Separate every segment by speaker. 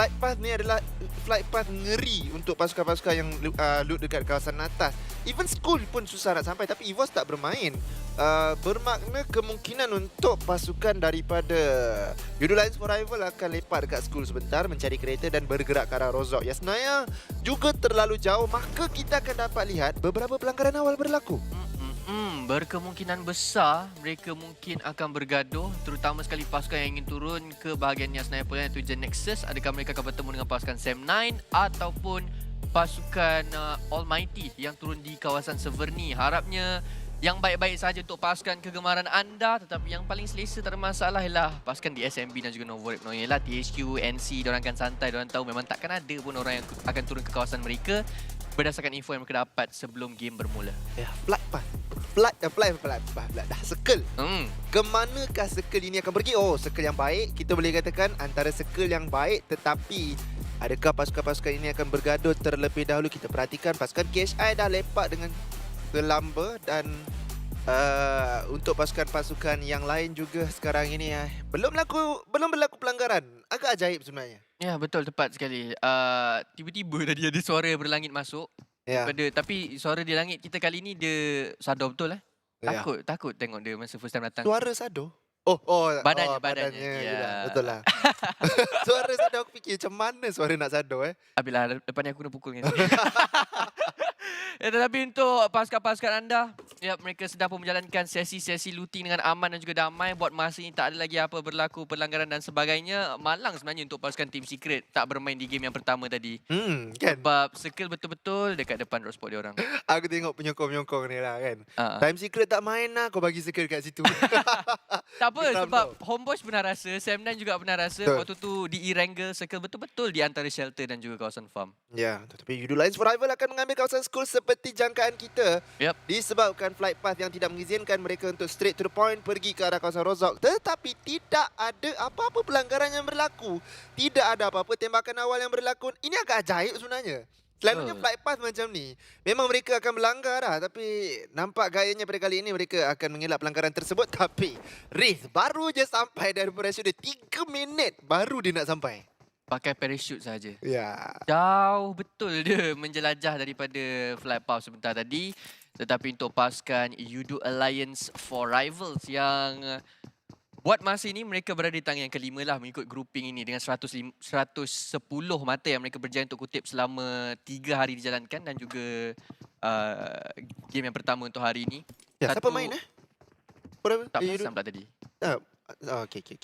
Speaker 1: flight path ni adalah flight path ngeri untuk pasukan-pasukan yang loot dekat kawasan atas. Even Skull pun susah nak sampai, tapi EVOS tak bermain. Bermakna kemungkinan untuk pasukan daripada Yudo Lions Forever akan lepak dekat Skull sebentar, mencari kereta dan bergerak ke arah Rozok. Yang sebenarnya juga terlalu jauh, maka kita akan dapat lihat beberapa pelanggaran awal berlaku.
Speaker 2: Berkemungkinan besar mereka mungkin akan bergaduh, terutama sekali pasukan yang ingin turun ke bahagian yang sniper iaitu Gen Nexus. Adakah mereka akan bertemu dengan pasukan Sam9 ataupun pasukan Almighty yang turun di kawasan Severny? Harapnya yang baik-baik saja untuk pasukan kegemaran anda, tetapi yang paling selesa tak ada masalah ialah pasukan di SMB dan juga Novorep. Ialah THQ, NC, diorang akan santai, diorang tahu memang takkan ada pun orang yang akan turun ke kawasan mereka berdasarkan info yang mereka dapat sebelum game bermula.
Speaker 1: Ya, flight path. Dah circle. Kemanakah circle ini akan pergi? Oh, circle yang baik. Kita boleh katakan antara circle yang baik, tetapi adakah pasukan-pasukan ini akan bergaduh terlebih dahulu? Kita perhatikan pasukan KHI dah lepak dengan Gelamba dan untuk pasukan-pasukan yang lain juga sekarang ini belum berlaku pelanggaran. Agak ajaib sebenarnya.
Speaker 2: Ya, betul, tepat sekali. Tiba-tiba tadi ada suara berlangit masuk.
Speaker 1: Ya.
Speaker 2: Tapi suara di langit kita kali ni dia sadar betul
Speaker 1: Ya.
Speaker 2: Takut tengok dia masa first time datang.
Speaker 1: Suara Sado?
Speaker 2: Badannya.
Speaker 1: Ya. Betul lah. Suara Sado, aku fikir macam mana suara nak Sado
Speaker 2: Habislah, lepas ni aku kena pukul dengan dia. Tetapi untuk pasukan-pasukan anda, mereka sedang pun menjalankan sesi-sesi looting dengan aman dan juga damai. Buat masa ini tak ada lagi apa berlaku pelanggaran dan sebagainya. Malang sebenarnya untuk pasukan Team Secret tak bermain di game yang pertama tadi.
Speaker 1: Kan?
Speaker 2: Sebab circle betul-betul dekat depan drop spot dia orang.
Speaker 1: Aku tengok penyokong-penyokong ni lah kan. Time Secret tak main lah, kau bagi circle kat situ.
Speaker 2: Tak apa, sebab Homeboys pernah rasa, Sam9 juga pernah rasa. Waktu tu di E-Wrangle, circle betul-betul di antara shelter dan juga kawasan farm.
Speaker 1: Ya, tapi Yudo Lions Forever akan mengambil kawasan Skull seperti jangkaan kita. Disebabkan flight path yang tidak mengizinkan mereka untuk straight to the point pergi ke arah kawasan Rozok. Tetapi tidak ada apa-apa pelanggaran yang berlaku. Tidak ada apa-apa tembakan awal yang berlaku. Ini agak ajaib sebenarnya. Selalunya flight path macam ni, memang mereka akan melanggar lah. Tapi nampak gayanya pada kali ini mereka akan mengelak pelanggaran tersebut. Tapi Wraith baru je sampai dari parachute dia. 3 minit baru dia nak sampai.
Speaker 2: Pakai parachute saja.
Speaker 1: Ya.
Speaker 2: Jauh betul dia menjelajah daripada flight path sebentar tadi. Tetapi untuk pasukan Yudo Alliance for Rivals yang buat masa ini mereka berada di tangan yang kelima lah mengikut grouping ini dengan 110 mata yang mereka berjaya untuk kutip selama 3 hari dijalankan dan juga game yang pertama untuk hari ini.
Speaker 1: Ya, siapa main
Speaker 2: Tak perasan pula tadi.
Speaker 1: Okay.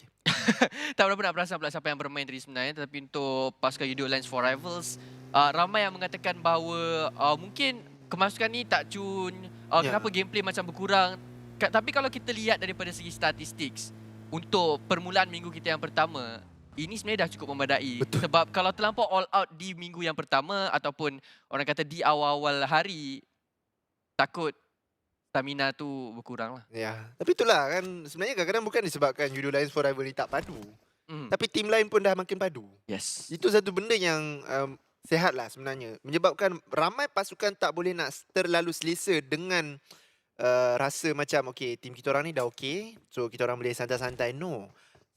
Speaker 2: Tak berapa nak perasan pula siapa yang bermain tadi sebenarnya. Tetapi untuk pasukan Yudo Alliance for Rivals, ramai yang mengatakan bahawa mungkin kemasukan ni tak cun, kenapa gameplay macam berkurang. Tapi kalau kita lihat daripada segi statistik, untuk permulaan minggu kita yang pertama, ini sebenarnya dah cukup memadai.
Speaker 1: Betul.
Speaker 2: Sebab kalau terlampau all out di minggu yang pertama ataupun orang kata di awal-awal hari, takut stamina tu berkurang lah.
Speaker 1: Ya, tapi itulah kan sebenarnya kadang-kadang bukan disebabkan Yudo Lions Forever ni tak padu. Tapi tim lain pun dah makin padu.
Speaker 2: Yes.
Speaker 1: Itu satu benda yang sihat lah sebenarnya. Menyebabkan ramai pasukan tak boleh nak terlalu selesa dengan rasa macam okay, tim kita orang ni dah okay, so kita orang boleh santai-santai. No.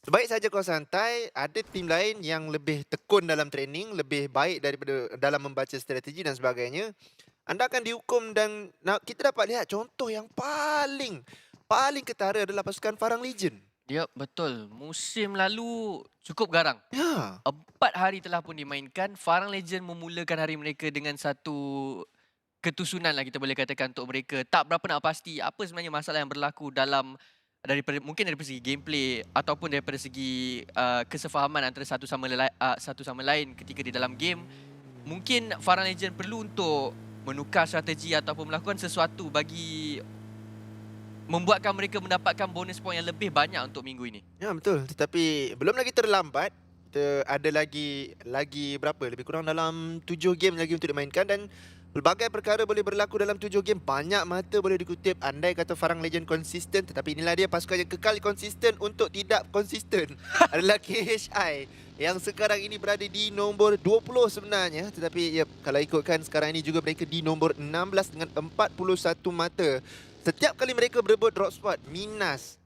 Speaker 1: Sebaik saja kau santai, ada tim lain yang lebih tekun dalam training, lebih baik daripada dalam membaca strategi dan sebagainya. Anda akan dihukum dan kita dapat lihat contoh yang paling ketara adalah pasukan Farang Legion.
Speaker 2: Ya, betul. Musim lalu cukup garang.
Speaker 1: Ya.
Speaker 2: 4 hari telah pun dimainkan. Farang Legend memulakan hari mereka dengan satu ketusunan lah kita boleh katakan untuk mereka. Tak berapa nak pasti apa sebenarnya masalah yang berlaku mungkin daripada segi gameplay ataupun daripada segi kesefahaman antara satu sama lain ketika di dalam game. Mungkin Farang Legend perlu untuk menukar strategi ataupun melakukan sesuatu bagi membuatkan mereka mendapatkan bonus point yang lebih banyak untuk minggu ini.
Speaker 1: Ya, betul. Tetapi belum lagi terlambat. Kita ada lagi berapa? Lebih kurang dalam 7 game lagi untuk dimainkan dan pelbagai perkara boleh berlaku dalam 7 game. Banyak mata boleh dikutip. Andai kata Farang Legend konsisten, tetapi inilah dia pasukan yang kekal konsisten untuk tidak konsisten. Adalah KHI yang sekarang ini berada di nombor 20 sebenarnya. Tetapi kalau ikutkan sekarang ini juga mereka di nombor 16 dengan 41 mata. Setiap kali mereka berebut drop spot, Minas,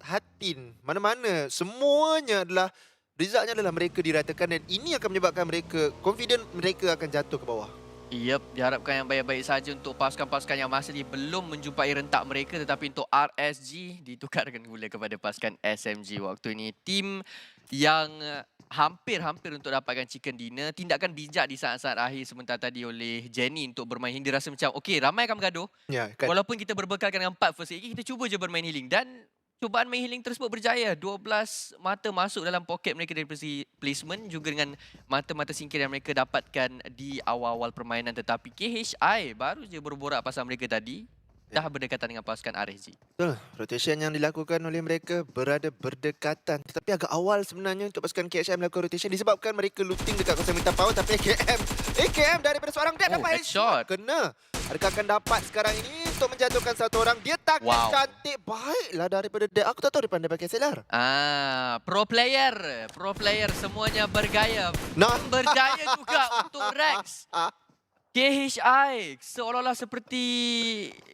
Speaker 1: Hatin, mana-mana, semuanya adalah Resultnya adalah mereka diratakan dan ini akan menyebabkan mereka, confident mereka akan jatuh ke bawah.
Speaker 2: Yep, diharapkan yang baik-baik saja untuk pasukan-pasukan yang masih belum menjumpai rentak mereka, tetapi untuk RSG ditukarkan pula kepada pasukan SMG waktu ini. Tim yang hampir-hampir untuk dapatkan chicken dinner. Tindakan bijak di saat-saat akhir sebentar tadi oleh Jenny untuk bermain healing. Dia rasa macam, okey, ramai akan bergaduh.
Speaker 1: Ya, kan?
Speaker 2: Walaupun kita berbekalkan dengan 4 first aid, kita cuba je bermain healing. Dan cubaan main healing tersebut berjaya. 12 mata masuk dalam poket mereka dari segi placement, juga dengan mata-mata singkir yang mereka dapatkan di awal-awal permainan. Tetapi KHI baru je berborak pasal mereka tadi, dah berdekatan dengan pasukan RSG.
Speaker 1: Betul. Rotation yang dilakukan oleh mereka berada berdekatan. Tetapi agak awal sebenarnya untuk pasukan KHM melakukan rotation disebabkan mereka looting dekat kawasan minta power. Tapi AKM daripada seorang dead dapat
Speaker 2: headshot.
Speaker 1: Kena. Adakah akan dapat sekarang ini untuk menjatuhkan satu orang? Dia target cantik. Baiklah daripada dead. Aku tak tahu dia pandai pakai SLR.
Speaker 2: Pro player semuanya bergaya.
Speaker 1: Nah.
Speaker 2: Berjaya juga untuk Rex. KHI seolah-olah seperti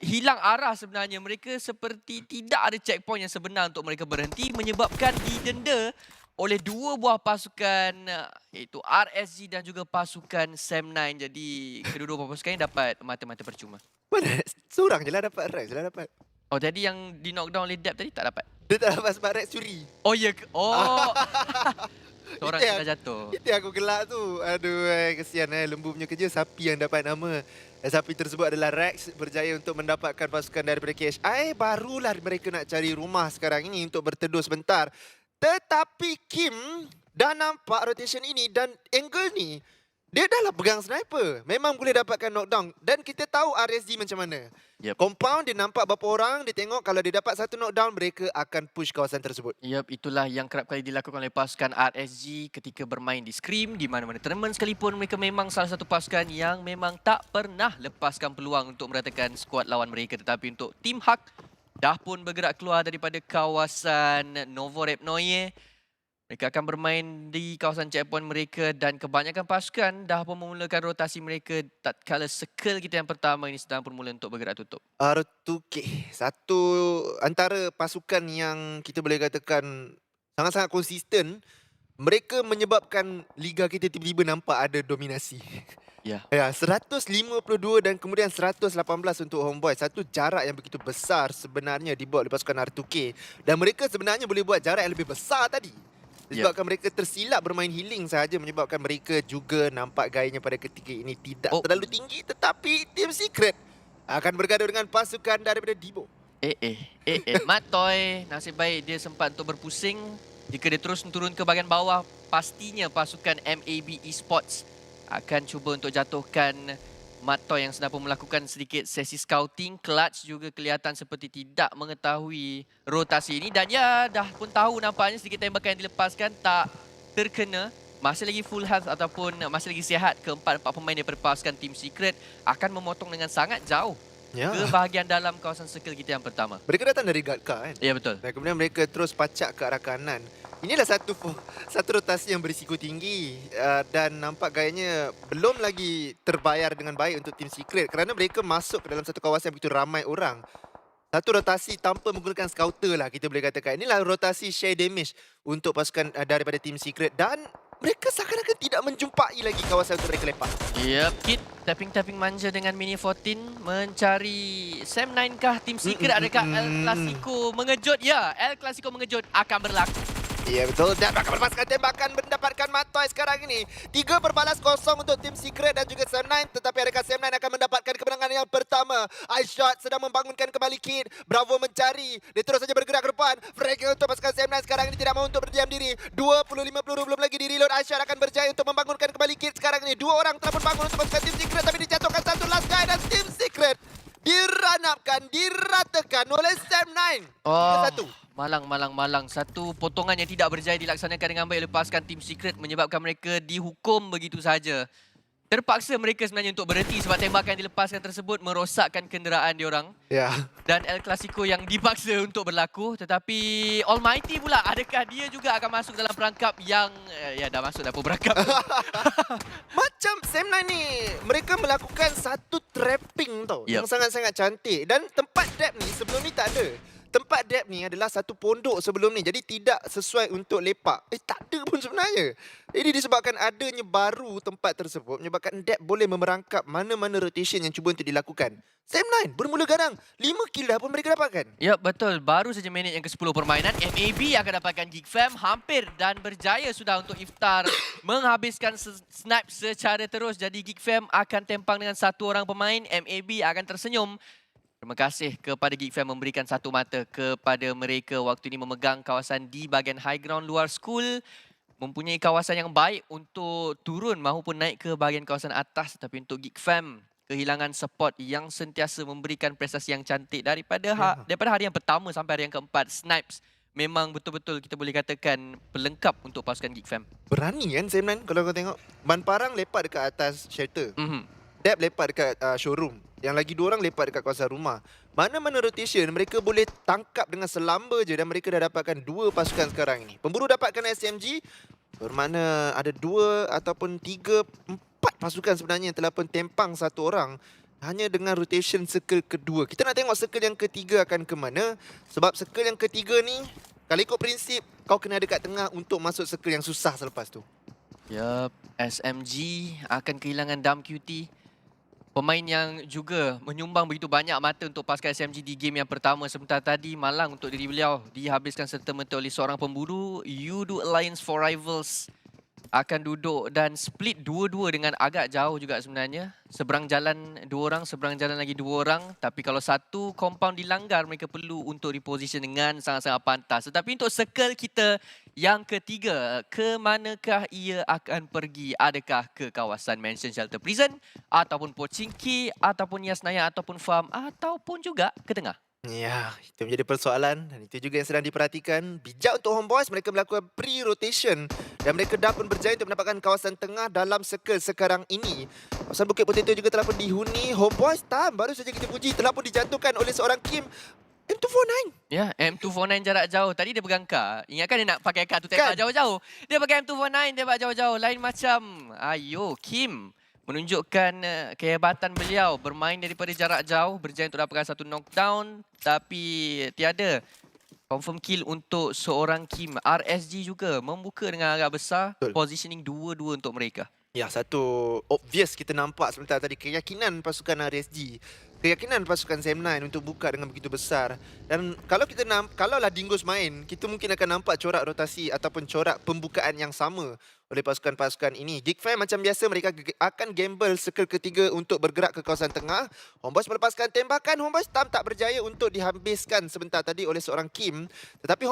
Speaker 2: hilang arah sebenarnya. Mereka seperti tidak ada checkpoint yang sebenar untuk mereka berhenti, menyebabkan didenda oleh dua buah pasukan, iaitu RSG dan juga pasukan SAM9. Jadi kedua-dua pasukan ini dapat mata-mata percuma.
Speaker 1: Mana? Seorang je lah dapat. Rex je lah dapat.
Speaker 2: Oh, jadi yang di knockdown oleh Deb tadi tak dapat?
Speaker 1: Dia tak dapat sebab Rex curi.
Speaker 2: Oh ya ke? Oh. Seorang sudah jatuh.
Speaker 1: Itu yang aku gelak tu. Aduh, kesian lembu punya kerja. Sapi yang dapat nama. Sapi tersebut adalah Rex. Berjaya untuk mendapatkan pasukan daripada KHI. Barulah mereka nak cari rumah sekarang ini untuk berteduh sebentar. Tetapi Kim dah nampak rotation ini dan angle ni. Dia dah lah pegang sniper. Memang boleh dapatkan knockdown. Dan kita tahu RSG macam mana.
Speaker 2: Yep.
Speaker 1: Compound dia nampak berapa orang. Dia tengok kalau dia dapat satu knockdown, mereka akan push kawasan tersebut.
Speaker 2: Yep, itulah yang kerap kali dilakukan oleh pasukan RSG ketika bermain di Scream. Di mana-mana tournament sekalipun, mereka memang salah satu pasukan yang memang tak pernah lepaskan peluang untuk meratakan skuad lawan mereka. Tetapi untuk Tim Hak dah pun bergerak keluar daripada kawasan Novorepnoye. Mereka akan bermain di kawasan checkpoint mereka dan kebanyakan pasukan dah pun memulakan rotasi mereka tatkala circle kita yang pertama ini sedang bermula untuk bergerak tutup.
Speaker 1: R2K, satu antara pasukan yang kita boleh katakan sangat-sangat konsisten. Mereka menyebabkan liga kita tiba-tiba nampak ada dominasi.
Speaker 2: Ya.
Speaker 1: Ya, 152 dan kemudian 118 untuk Homeboy. Satu jarak yang begitu besar sebenarnya dibuat oleh pasukan R2K. Dan mereka sebenarnya boleh buat jarak yang lebih besar tadi. Disebabkan mereka tersilap bermain healing sahaja, menyebabkan mereka juga nampak gayanya pada ketika ini tidak terlalu tinggi. Tetapi Team Secret akan bergaduh dengan pasukan daripada Dibo.
Speaker 2: Matoy, nasib baik dia sempat untuk berpusing. Jika dia terus turun ke bahagian bawah, pastinya pasukan MAB Esports akan cuba untuk jatuhkan Matoy yang sedang pun melakukan sedikit sesi scouting. Clutch juga kelihatan seperti tidak mengetahui rotasi ini. Dan ya, dah pun tahu nampaknya sedikit tembakan yang dilepaskan tak terkena. Masih lagi full health ataupun masih lagi sihat. Keempat-empat pemain daripada pasukan Team Secret akan memotong dengan sangat jauh ke bahagian dalam kawasan circle kita yang pertama.
Speaker 1: Mereka datang dari guard car kan?
Speaker 2: Ya, betul.
Speaker 1: Dan kemudian mereka terus pacak ke arah kanan. Inilah satu rotasi yang berisiko tinggi dan nampak gayanya belum lagi terbayar dengan baik untuk Team Secret kerana mereka masuk ke dalam satu kawasan yang begitu ramai orang. Satu rotasi tanpa menggunakan scouter lah kita boleh katakan. Inilah rotasi share damage untuk pasukan daripada Team Secret dan mereka seakan-akan tidak menjumpai lagi kawasan untuk mereka lepak.
Speaker 2: Yep, Kit tapping-tapping manja dengan Mini 14 mencari Sam9 kah Team Secret. Adakah El Clasico mengejut? Ya, El Clasico mengejut akan berlaku.
Speaker 1: Ya betul, dan akan berpaskan tembakan mendapatkan Matoy sekarang ini. 3 berbalas kosong untuk Team Secret dan juga Sam9. Tetapi adakah Sam9 akan mendapatkan kemenangan yang pertama? iShot sedang membangunkan kembali Kid. Bravo mencari, dia terus saja bergerak ke depan. Fragile untuk pasukan Sam9 sekarang ini tidak mahu untuk berdiam diri. 25 peluru belum lagi di reload. iShot akan berjaya untuk membangunkan kembali Kid sekarang ini. 2 orang telah pun bangun untuk pasukan Team Secret, tapi dijatuhkan satu last guy dan Team Secret diranapkan, diratakan oleh Sam9. Satu.
Speaker 2: Malang. Satu potongan yang tidak berjaya dilaksanakan dengan baik oleh pasukan Team Secret menyebabkan mereka dihukum begitu saja. Terpaksa mereka sebenarnya untuk berhenti sebab tembakan yang dilepaskan tersebut merosakkan kenderaan diorang.
Speaker 1: Ya.
Speaker 2: Dan El Clasico yang dipaksa untuk berlaku. Tetapi Almighty pula, adakah dia juga akan masuk dalam perangkap yang... Ya, dah masuk dah pun perangkap.
Speaker 1: Macam Sam9 ni, mereka melakukan satu trapping tau. Yang sangat-sangat cantik. Dan tempat trap ni sebelum ni tak ada. tempat dep ni adalah satu pondok sebelum ni. Jadi tidak sesuai untuk lepak. Tak ada pun sebenarnya. Jadi disebabkan adanya baru tempat tersebut, menyebabkan dep boleh memerangkap mana-mana rotation yang cuba untuk dilakukan. Sam9 bermula garang. 5 kill dah pun mereka dapatkan.
Speaker 2: Ya, betul. Baru saja minit yang ke-10 permainan, MAB akan dapatkan Geek Fam hampir dan berjaya sudah untuk Iftar menghabiskan snipe secara terus. Jadi Geek Fam akan tempang dengan satu orang pemain, MAB akan tersenyum. Terima kasih kepada Geek Fam memberikan satu mata kepada mereka waktu ini memegang kawasan di bahagian high ground luar school. Mempunyai kawasan yang baik untuk turun maupun naik ke bahagian kawasan atas. Tapi untuk Geek Fam, kehilangan support yang sentiasa memberikan prestasi yang cantik daripada hari yang pertama sampai hari yang keempat. Snipes memang betul-betul kita boleh katakan pelengkap untuk pasukan Geek Fam.
Speaker 1: Berani kan Sam9 kalau kau tengok. Ban Parang lepak dekat atas shelter. Dep lepak dekat showroom. Yang lagi 2 orang lepak dekat kawasan rumah. Mana-mana rotation mereka boleh tangkap dengan selamba je dan mereka dah dapatkan 2 pasukan sekarang ini. Pemburu dapatkan SMG bermakna ada 2 ataupun 3, 4 pasukan sebenarnya yang telah pun tempang satu orang hanya dengan rotation circle kedua. Kita nak tengok circle yang ketiga akan ke mana. Sebab circle yang ketiga ni kalau ikut prinsip kau kena ada kat tengah untuk masuk circle yang susah selepas tu.
Speaker 2: Yup, SMG akan kehilangan Dam QT. Pemain yang juga menyumbang begitu banyak mata untuk pasukan SMG di game yang pertama. Sebentar tadi malang untuk diri beliau dihabiskan serta-merta oleh seorang pemburu. Yudu Alliance for Rivals akan duduk dan split 2-2 dengan agak jauh juga sebenarnya. Seberang jalan 2 orang, seberang jalan lagi 2 orang. Tapi kalau satu compound dilanggar, mereka perlu untuk reposition dengan sangat-sangat pantas. Tetapi untuk circle kita yang ketiga, ke manakah ia akan pergi? Adakah ke kawasan Mansion Shelter Prison, ataupun Pochinki, ataupun Yasnaya, ataupun Farm, ataupun juga ke tengah?
Speaker 1: Ya, itu menjadi persoalan dan itu juga yang sedang diperhatikan. Bijak untuk Homeboys, mereka melakukan pre-rotation dan mereka dah pun berjaya untuk mendapatkan kawasan tengah dalam circle sekarang ini. Kawasan Bukit Potato juga telah pun dihuni. Homeboys, baru saja kita puji, telah pun dijatuhkan oleh seorang Kim. M249.
Speaker 2: Ya, M249 jarak jauh. Tadi dia pegang kar. Ingatkan dia nak pakai kar tu tembak jauh-jauh. Dia pakai M249, tembak jauh-jauh. Lain macam, ayo Kim menunjukkan kehebatan beliau bermain daripada jarak jauh, berjaya untuk dapatkan satu knockdown tapi tiada confirm kill untuk seorang Kim. RSG juga membuka dengan agak besar.
Speaker 1: Betul.
Speaker 2: Positioning 2-2 untuk mereka. Ya,
Speaker 1: satu obvious kita nampak sebentar tadi, keyakinan pasukan RSG, keyakinan pasukan Sam9 untuk buka dengan begitu besar. Dan kalau kita kalaulah Dingus main, kita mungkin akan nampak corak rotasi ataupun corak pembukaan yang sama oleh pasukan-pasukan ini. Geek Fam macam biasa mereka akan gamble circle ketiga untuk bergerak ke kawasan tengah. Homeboys melepaskan tembakan. Homeboys tak berjaya untuk dihabiskan sebentar tadi oleh seorang Kim. Tetapi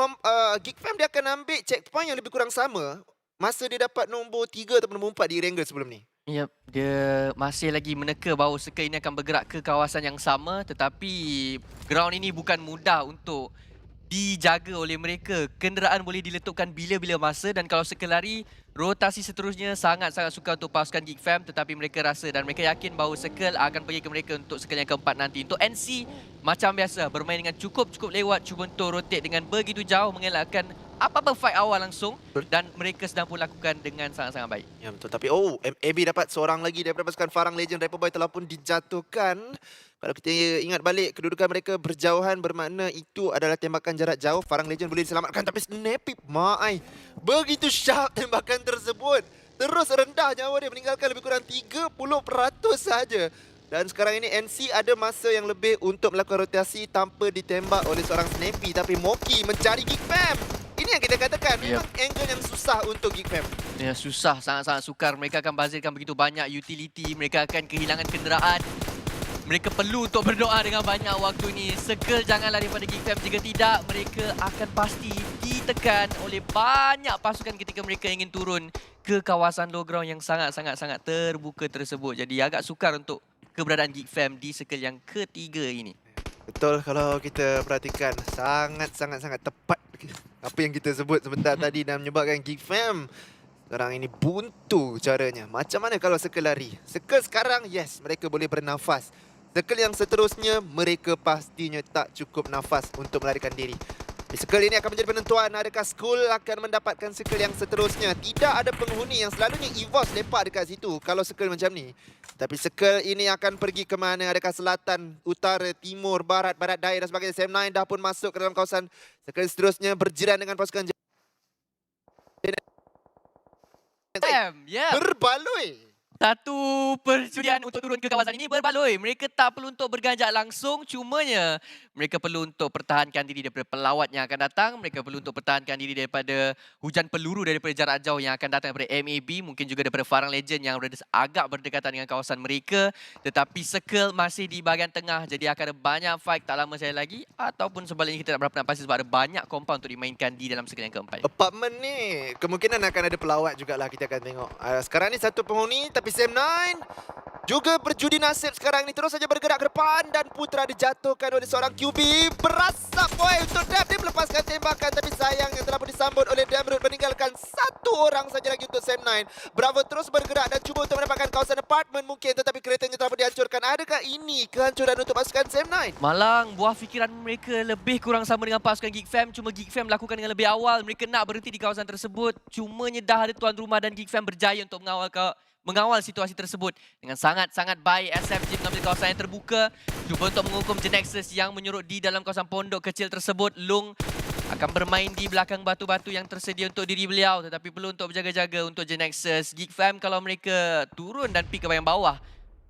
Speaker 1: Geek Fam dia akan ambil checkpoint yang lebih kurang sama masa dia dapat nombor 3 atau nombor 4 di Wrangle sebelum ni.
Speaker 2: Yep, dia masih lagi meneka bahawa circle ini akan bergerak ke kawasan yang sama, tetapi ground ini bukan mudah untuk dijaga oleh mereka. Kenderaan boleh diletupkan bila-bila masa dan kalau circle lari, rotasi seterusnya sangat-sangat sukar untuk pasukan Geek Fam, tetapi mereka rasa dan mereka yakin bahawa circle akan pergi ke mereka untuk circle yang keempat nanti. Untuk NC, macam biasa, bermain dengan cukup lewat, cuba untuk rotate dengan begitu jauh mengelakkan apa-apa fight awal langsung dan mereka sedang pun lakukan dengan sangat-sangat baik.
Speaker 1: Ya betul, tapi MAB dapat seorang lagi daripada pasukan Farang Legend. Repoboy telah pun dijatuhkan. Kalau kita ingat balik, kedudukan mereka berjauhan bermakna itu adalah tembakan jarak jauh. Farang Legend boleh diselamatkan tapi Snappy, begitu sharp tembakan tersebut. Terus rendah nyawa dia, meninggalkan lebih kurang 30% sahaja. Dan sekarang ini NC ada masa yang lebih untuk melakukan rotasi tanpa ditembak oleh seorang Snappy. Tapi Moki mencari Geek Fam. Ini yang kita katakan, memang angle yang susah untuk Geek Fam.
Speaker 2: Ya, susah, sangat-sangat sukar. Mereka akan bazirkan begitu banyak utility. Mereka akan kehilangan kenderaan. Mereka perlu untuk berdoa dengan banyak waktu ini. Circle jangan lari pada Geek Fam. Jika tidak, mereka akan pasti ditekan oleh banyak pasukan ketika mereka ingin turun ke kawasan low ground yang sangat-sangat terbuka tersebut. Jadi agak sukar untuk keberadaan Geek Fam di circle yang ketiga ini.
Speaker 1: Betul, kalau kita perhatikan sangat-sangat tepat apa yang kita sebut sebentar tadi dan menyebabkan Geek Fam sekarang ini buntu caranya. Macam mana kalau circle lari? Circle sekarang, yes, mereka boleh bernafas. Circle yang seterusnya, mereka pastinya tak cukup nafas untuk melarikan diri. Di circle ini akan menjadi penentuan adakah School akan mendapatkan circle yang seterusnya. Tidak ada penghuni yang selalunya EVOS lepak dekat situ kalau circle macam ni. Tapi Circle ini akan pergi ke mana? Adakah selatan, utara, timur, barat, barat daya dan sebagainya. Sam9 dah pun masuk ke dalam kawasan. Circle seterusnya berjiran dengan pasukan berbaloi.
Speaker 2: Satu percutian untuk turun ke kawasan ini berbaloi. Mereka tak perlu untuk berganjak langsung. Cumanya mereka perlu untuk pertahankan diri daripada pelawat yang akan datang. Mereka perlu untuk pertahankan diri daripada hujan peluru daripada jarak jauh yang akan datang daripada MAB. Mungkin juga daripada Farang Legend yang berada agak berdekatan dengan kawasan mereka. Tetapi Circle masih di bahagian tengah. Jadi akan ada banyak fight tak lama saya lagi. Ataupun sebaliknya kita tak berapa nak pasti sebab ada banyak compound untuk dimainkan di dalam Circle yang keempat.
Speaker 1: Apartment ni kemungkinan akan ada pelawat jugalah, kita akan tengok. Sekarang ni satu penghuni tapi Sam9 juga berjudi nasib sekarang ni, terus saja bergerak ke depan dan Putra dijatuhkan oleh seorang QB. Berasap boy untuk Dab, dia melepaskan tembakan tapi sayang yang telah pun disambut oleh Damrut, meninggalkan satu orang saja lagi untuk Sam9. Bravo terus bergerak dan cuba untuk mendapatkan kawasan apartment mungkin, tetapi keretanya telah pun dihancurkan. Adakah ini kehancuran untuk pasukan Sam9?
Speaker 2: Malang, buah fikiran mereka lebih kurang sama dengan pasukan Geek Fam. Cuma Geek Fam lakukan dengan lebih awal. Mereka nak berhenti di kawasan tersebut. Cumanya dah ada tuan rumah dan Geek Fam berjaya untuk mengawal situasi tersebut dengan sangat-sangat baik. SFG mengambil kawasan yang terbuka, cuba untuk menghukum Genexus yang menyurut di dalam kawasan pondok kecil tersebut. Lung akan bermain di belakang batu-batu yang tersedia untuk diri beliau, tetapi perlu untuk berjaga-jaga untuk Genexus. Geek Fam kalau mereka turun dan pick ke bahagian bawah,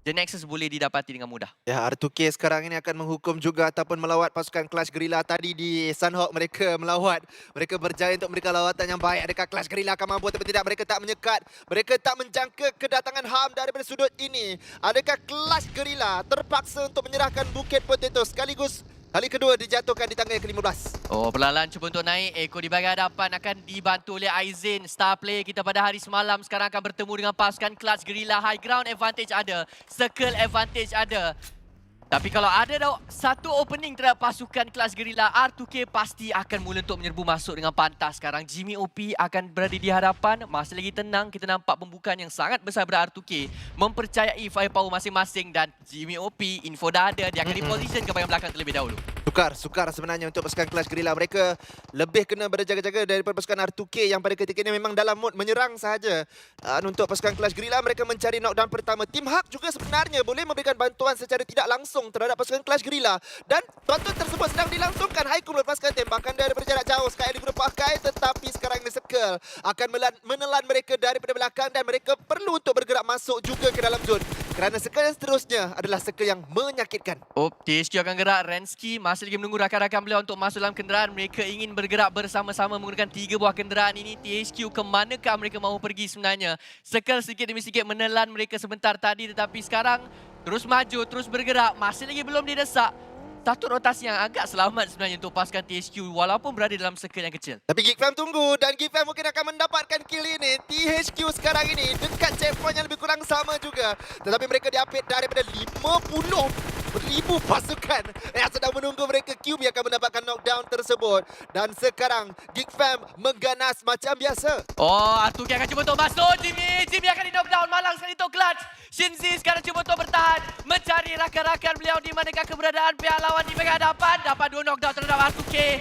Speaker 2: Genexus boleh didapati dengan mudah.
Speaker 1: Ya, R2K sekarang ini akan menghukum juga ataupun melawat pasukan Clash Guerrilla. Tadi di Sunhawk mereka melawat. Mereka berjaya untuk memberikan lawatan yang baik. Adakah Clash Guerrilla akan mampu atau tidak? Mereka tak menyekat. Mereka tak menjangka kedatangan Ham daripada sudut ini. Adakah Clash Guerrilla terpaksa untuk menyerahkan Bukit Potato sekaligus kali kedua dijatuhkan di tangga yang ke-15.
Speaker 2: Oh, perlahan cuba untuk naik. Eko di bahagian hadapan akan dibantu oleh Aizin. Star player kita pada hari semalam sekarang akan bertemu dengan pasukan Clutch Guerrilla. High ground advantage ada. Circle advantage ada. Tapi kalau ada satu opening terhadap pasukan Clutch Guerrilla, R2K pasti akan mula untuk menyerbu masuk dengan pantas sekarang. Jimmy OP akan berada di hadapan. Masih lagi tenang, kita nampak pembukaan yang sangat besar daripada R2K. Mempercayai firepower masing-masing dan Jimmy OP, info dah ada. Dia akan diposition ke bahagian belakang terlebih dahulu.
Speaker 1: Sukar sebenarnya untuk pasukan Clash Guerrilla. Mereka lebih kena berjaga-jaga daripada pasukan R2K yang pada ketika ini memang dalam mood menyerang sahaja. Untuk pasukan Clash Guerrilla, mereka mencari knockdown pertama. Tim Hak juga sebenarnya boleh memberikan bantuan secara tidak langsung terhadap pasukan Clash Guerrilla. Dan bantuan tersebut sedang dilangsungkan. Haiku melepaskan tembakan daripada jarak jauh. Sekali lagi pakai, tetapi sekarang ini Circle akan menelan mereka daripada belakang dan mereka perlu untuk bergerak masuk juga ke dalam zone. Kerana Circle yang seterusnya adalah Circle yang menyakitkan.
Speaker 2: THQ akan gerak. Rensky masih lagi menunggu rakan-rakan beliau untuk masuk dalam kenderaan. Mereka ingin bergerak bersama-sama menggunakan 3 buah kenderaan ini. THQ ke manakah mereka mahu pergi sebenarnya? Circle sedikit demi sedikit menelan mereka sebentar tadi, tetapi sekarang terus maju, terus bergerak. Masih lagi belum didesak. Satu rotasi yang agak selamat sebenarnya untuk pasukan THQ walaupun berada dalam circle yang kecil.
Speaker 1: Tapi Geek Fam tunggu dan Geek Fam mungkin akan mendapatkan kill ini. THQ sekarang ini dekat checkpoint yang lebih kurang sama juga. Tetapi mereka diapit daripada 50,000 pasukan yang sedang menunggu mereka. QB akan mendapatkan knockdown tersebut. Dan sekarang Geek Fam mengganas macam biasa.
Speaker 2: Atuki akan cuba untuk masuk. Jimmy akan di knockdown. Malang sekali untuk Clutch. Shinzi sekarang cuba untuk bertahan. Mencari rakan-rakan beliau di manakah keberadaan pihak lawan di bahagian hadapan. Dapat 2 knockdown terhadap Atuki.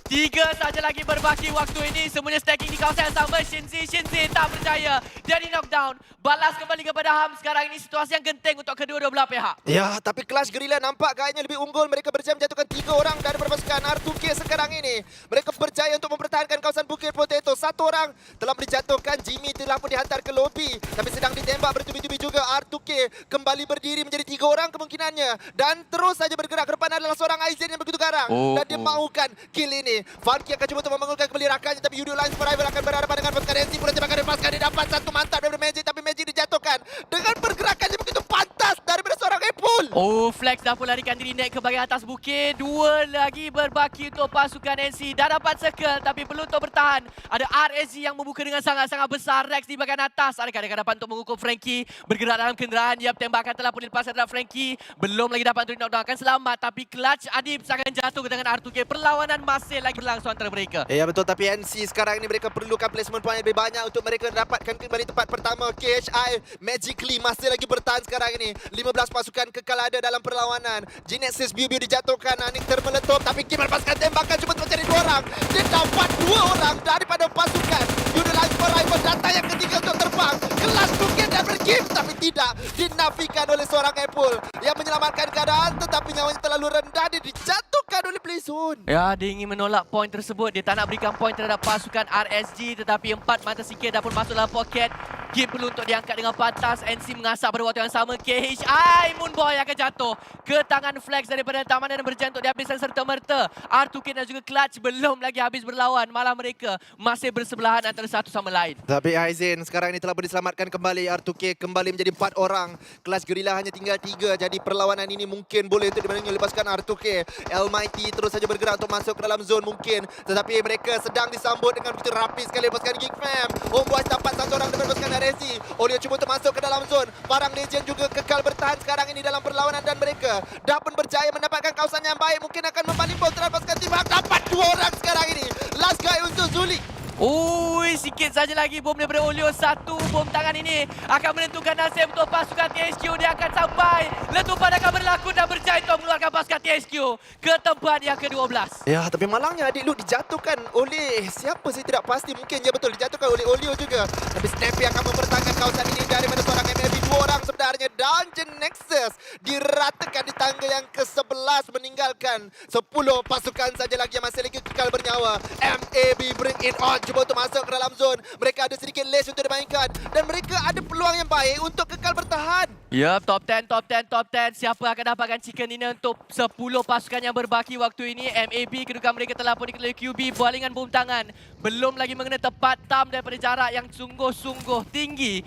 Speaker 2: 3 saja lagi berbaki waktu ini. Semuanya stacking di kawasan yang sama. Shinzi tak berjaya. Dia di knockdown. Balas kembali kepada Ham. Sekarang ini situasi yang genting untuk kedua-dua belah pihak.
Speaker 1: Ya, tapi Clash Guerrilla nampak gayanya lebih unggul. Mereka berjaya menjatuhkan 3 orang dari pasukan R2K sekarang ini. Mereka berjaya untuk mempertahankan kawasan Bukit Potato. 1 orang telah dijatuhkan. Jimmy telah pun dihantar ke lobi. Tapi sedang ditembak bertubi-tubi juga. R2K kembali berdiri menjadi 3 orang kemungkinannya. Dan terus saja bergerak ke depan adalah seorang Aizen yang begitu garang. Dan dia mahukan kill ini. Funky akan cuba untuk membangunkan kembali rakannya, tapi Yudu Line Forever akan berhadapan dengan pasukan NC. Pula tembakan dilepaskan, dia dapat satu mantap daripada Magic, tapi Magic dijatuhkan dengan pergerakannya begitu pantas daripada seorang Apple.
Speaker 2: Flex dah pun larikan diri naik ke bahagian atas bukit. 2 lagi berbaki untuk pasukan NC. Dah dapat circle tapi perlu untuk bertahan. Ada RSG yang membuka dengan sangat-sangat besar. Rex di bahagian atas. Adakah dia dapat untuk mengukur Frankie? Bergerak dalam kenderaan. Yap, tembakan telah pun dilepaskan terhadap Frankie. Belum lagi dapat untuk knockdown. Akan selamat, tapi Clutch Adib akan jatuh ke tangan R2K. Perlawanan masih lagi berlangsung antara mereka.
Speaker 1: Ya betul, tapi NC sekarang ini mereka perlukan placement point yang lebih banyak untuk mereka dapatkan kembali tempat pertama. KHI Magically masih lagi bertahan sekarang ini. 15 pasukan kekal ada dalam perlawanan. Genesis Biu dijatuhkan, Anik termeletup, tapi Kim melepaskan tembakan cuma untuk mencari 2 orang. Dia dapat 2 orang daripada pasukan Yudu Line Forever. Datang yang ketiga untuk terbang. Kelas Bukit dan game tapi tidak dinafikan oleh seorang Apple yang menyelamatkan keadaan tetapi nyawanya terlalu rendah dia dijatuhkan oleh Playzone.
Speaker 2: Ya, dia ingin menolak poin tersebut. Dia tak nak berikan poin terhadap pasukan RSG tetapi 4 mata sikit dah pun masuk dalam poket. Game perlu untuk diangkat dengan pantas. NC mengasah pada waktu yang sama. KHI Moonboy akan jatuh ke tangan Flex daripada Taman dan berjaya untuk dihabiskan serta-merta. R2K dan juga Clutch belum lagi habis berlawan. Malah mereka masih bersebelahan antara satu sama lain.
Speaker 1: Tapi Aizen sekarang ini telah pun diselamatkan kembali. R2K kembali menjadi 4 orang. Kelas Gorilla hanya tinggal 3. Jadi perlawanan ini mungkin boleh untuk dimenangi oleh pasukan R2K. Almighty terus saja bergerak untuk masuk ke dalam zone mungkin. Tetapi mereka sedang disambut dengan begitu rapi sekali pasukan Geek Fam. Homeboys dapat satu orang daripada pasukan RSG. Olio cuba untuk masuk ke dalam zone. Farang Legend juga kekal bertahan sekarang ini dalam perlawanan dan mereka dah pun berjaya mendapatkan kawasan yang baik. Mungkin akan membalik bom terhadap pasukan Tim Hak. Dapat 2 orang sekarang ini. Last guy untuk Zulik.
Speaker 2: Ui, sikit saja lagi bom daripada Olio. Satu bom tangan ini akan menentukan nasib untuk pasukan THQ. Dia akan sampai. Letupan akan berlaku dan berjaya untuk mengeluarkan pasukan THQ ke tempat yang ke-12.
Speaker 1: Ya, tapi malangnya adik Luke dijatuhkan oleh siapa saya tidak pasti. Mungkin ya betul dijatuhkan oleh Olio juga. Tapi Snappy akan mempertahankan kawasan ini daripada seorang MAB. 2 orang sebenarnya. Dungeon Nexus diratakan di tangga yang ke-11 meninggalkan 10 pasukan saja lagi yang masih lagi kekal bernyawa. MAB bring it on. Cuba untuk masuk ke dalam zone. Mereka ada sedikit lace untuk dimainkan. Dan mereka ada peluang yang baik untuk kekal bertahan.
Speaker 2: Yup, top 10, top 10, top 10. Siapa akan dapatkan chicken dinner untuk 10 pasukan yang berbaki waktu ini? MAB, kedudukan mereka telah pun dikeluarkan QB. Balingan bom tangan. Belum lagi mengenai tepat tam daripada jarak yang sungguh-sungguh tinggi.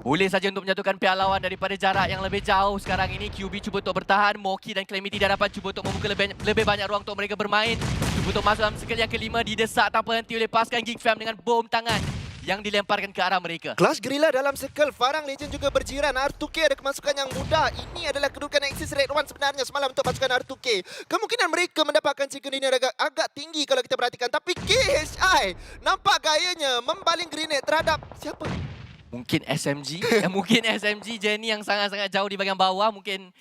Speaker 2: Boleh saja untuk menjatuhkan pihak lawan daripada jarak yang lebih jauh. Sekarang ini QB cuba untuk bertahan. Moki dan Calamity dah dapat cuba untuk membuka lebih banyak ruang untuk mereka bermain. Cuba untuk masuk dalam circle yang kelima. Didesak tanpa henti oleh pasukan Geek Fam dengan bom tangan yang dilemparkan ke arah mereka.
Speaker 1: Clash Guerrilla dalam circle. Farang Legend juga berjiran. R2K ada kemasukan yang mudah. Ini adalah kedudukan Axis Red One sebenarnya semalam untuk pasukan R2K. Kemungkinan mereka mendapatkan chicken dinner agak tinggi kalau kita perhatikan. Tapi KHI nampak gayanya membaling grenade terhadap siapa?
Speaker 2: Mungkin SMG. Mungkin SMG Jenny yang sangat-sangat jauh di bahagian bawah. Mungkin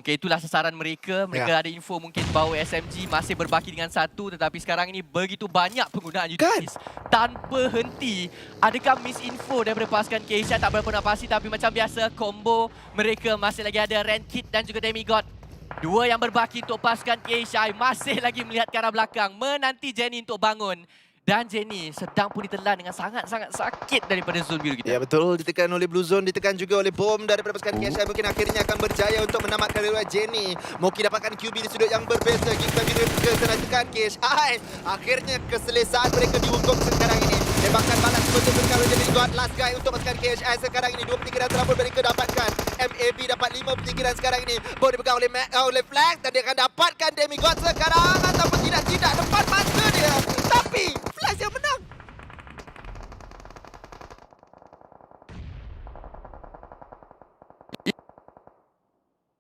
Speaker 2: itulah sasaran mereka. Mereka ada info mungkin bahawa SMG masih berbaki dengan satu. Tetapi sekarang ini begitu banyak penggunaan utilities tanpa henti. Adakah misinfo daripada pasukan KHI? Tak berapa nak pasti. Tapi macam biasa, combo mereka masih lagi ada Rankit dan juga Demigod. 2 yang berbaki untuk pasukan KHI. Masih lagi melihat ke arah belakang. Menanti Jenny untuk bangun. Dan Jenny sedang pun ditelan dengan sangat-sangat sakit daripada zone biru kita.
Speaker 1: Ya betul, ditekan oleh Blue Zone, ditekan juga oleh bom daripada pasukan KHI. Mungkin akhirnya akan berjaya untuk menamatkan riwayat Jenny. Moki dapatkan QB di sudut yang berbeza. Kita juga kena tekan KHI. Akhirnya keselesaan mereka dihukum sekarang ini. Tembakan balas betul-betul kalau jadi God last guy untuk pasukan KHI sekarang ini. 2 pentingkiran telah pun mereka dapatkan. MAB dapat 5 pentingkiran sekarang ini. Bom dipegang oleh Flag dan dia akan dapatkan Demigod sekarang. Ataupun tidak depan mata dia. Tapi Flash yang menang.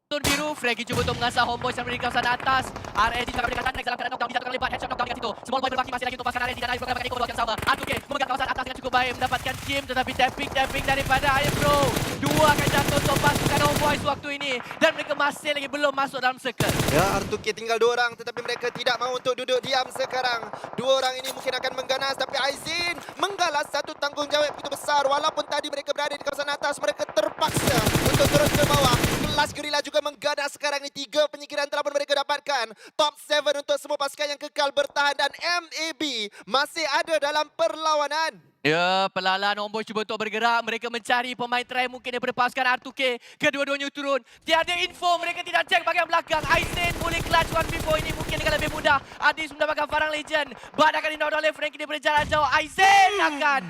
Speaker 2: Zone biru, Fraggy cuba untuk mengasah Homeboys yang berada di kawasan atas. RSG telah berikan next dalam keadaan knockdown, dijatuhkan lebat, headshot knockdown dekat situ. Small boy berbaki masih lagi untuk pasukan RSG dan Ayo mendapatkan echo yang sama. R2K memegang kawasan atas dengan cukup baik, mendapatkan game tetapi tapping daripada Ayo Pro. 2 akan jatuh untuk pasukan Homeboys waktu ini dan mereka masih lagi belum masuk dalam circle.
Speaker 1: Ya, R2K tinggal 2 orang tetapi mereka tidak mahu untuk duduk diam sekarang. 2 orang ini mungkin akan mengganas tapi Aizin menggalas satu tanggungjawab begitu besar. Walaupun tadi mereka berada di kawasan atas, mereka terpaksa untuk turun ke bawah. Clash Guerilla juga mengganas sekarang ini. 3 penyingkiran telah pun mereka dapatkan. Top 7 untuk semua pasukan yang kekal bertahan dan MAB masih ada dalam perlawanan.
Speaker 2: Ya, perlahan-lahan Homeboys cuba untuk bergerak. Mereka mencari pemain try mungkin daripada pasukan R2K. Kedua-duanya turun. Tiada info. Mereka tidak cek bahagian belakang. Aizen boleh clutch 1v4 ini mungkin akan lebih mudah. Adis mendapatkan Farang Legend. Bad akan di-knock oleh Frankie daripada jarak jauh. Aizen akan.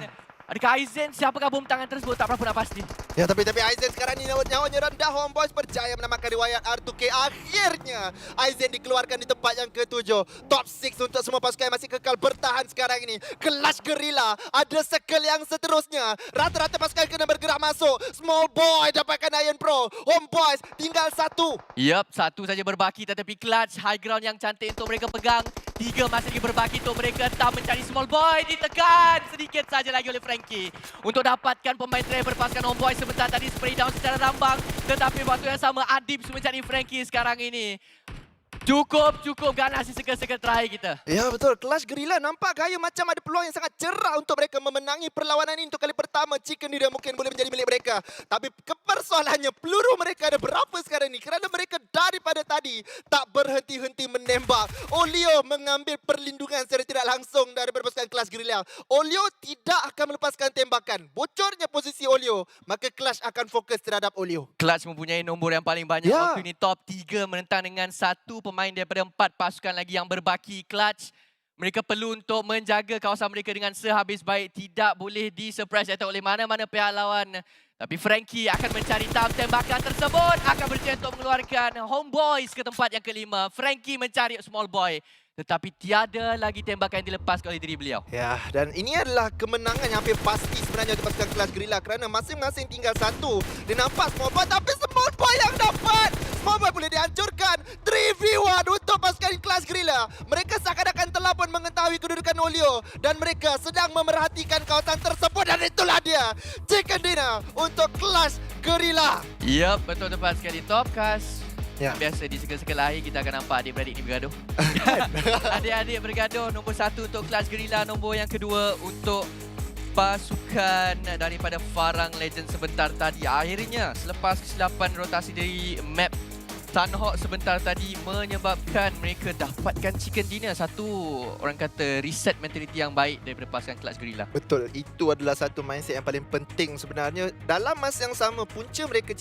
Speaker 2: Adakah Aizen? Siapakah bom tangan tersebut? Tak berapa nak pasti.
Speaker 1: Ya, tapi Aizen sekarang ini nyawanya rendah. Homeboys berjaya menamatkan riwayat R2K. Akhirnya Aizen dikeluarkan di tempat yang ke-7. Top 6 untuk semua pasukan yang masih kekal bertahan sekarang ini. Clash Guerilla ada circle yang seterusnya. Rata-rata pasukan kena bergerak masuk. Small boy dapatkan Iron Pro. Homeboys tinggal 1.
Speaker 2: Yup, 1 saja berbaki tetapi clutch high ground yang cantik untuk mereka pegang. 3 masih lagi berbaki untuk mereka. Tak mencari small boy, ditekan sedikit saja lagi oleh Frankie untuk dapatkan pemain terakhir berpasukan Homeboys. Sebentar tadi spray down secara rambang tetapi waktu yang sama Adib mencari Frankie sekarang ini. Cukup ganas di sekal-sekal terakhir kita.
Speaker 1: Ya betul, Clash Guerrilla nampak gaya macam ada peluang yang sangat cerah untuk mereka memenangi perlawanan ini untuk kali pertama. Chicken Dinner mungkin boleh menjadi milik mereka. Tapi persoalannya peluru mereka ada berapa sekarang ini? Kerana mereka daripada tadi tak berhenti-henti menembak. Olio mengambil perlindungan secara tidak langsung daripada pasukan Clash Guerrilla. Olio tidak akan melepaskan tembakan. Bocornya posisi Olio, maka Clash akan fokus terhadap Olio.
Speaker 2: Clutch mempunyai nombor yang paling banyak.
Speaker 1: Ya.
Speaker 2: Waktu ini top 3 menentang dengan 1 pemain daripada 4 pasukan lagi yang berbaki. Clutch, mereka perlu untuk menjaga kawasan mereka dengan sehabis baik. Tidak boleh di-surprise oleh mana-mana pihak lawan. Tapi Frankie akan mencari tembakan tersebut. Akan berjaya untuk mengeluarkan Homeboys ke tempat yang kelima. Frankie mencari Small Boy. Tetapi tiada lagi tembakan yang dilepaskan oleh diri beliau.
Speaker 1: Ya, dan ini adalah kemenangan yang hampir pasti sebenarnya untuk pasukan Clash Guerrilla kerana masing-masing tinggal 1. Dia nampak Small Boy tapi Small Boy yang dapat. Small Boy boleh dihancurkan. 3v1 untuk pasukan Clash Guerrilla. Mereka seakan-akan telah pun mengetahui kedudukan Olio dan mereka sedang memerhatikan kawasan tersebut dan itulah dia. Chicken Dinner untuk Clash Guerrilla.
Speaker 2: Yup, betul tepat sekali. Topcast.
Speaker 1: Ya.
Speaker 2: Biasa di segala-segala akhir kita akan nampak adik-beradik ni bergaduh. Adik-adik bergaduh. Nombor 1 untuk Clash Guerrilla. Nombor yang kedua untuk pasukan daripada Farang Legend sebentar tadi. Akhirnya selepas kesilapan rotasi dari map Sunhawk sebentar tadi menyebabkan mereka dapatkan Chicken Dinner. Satu orang kata reset mentality yang baik daripada pasukan Clash Guerrilla.
Speaker 1: Betul, itu adalah satu mindset yang paling penting sebenarnya. Dalam masa yang sama punca mereka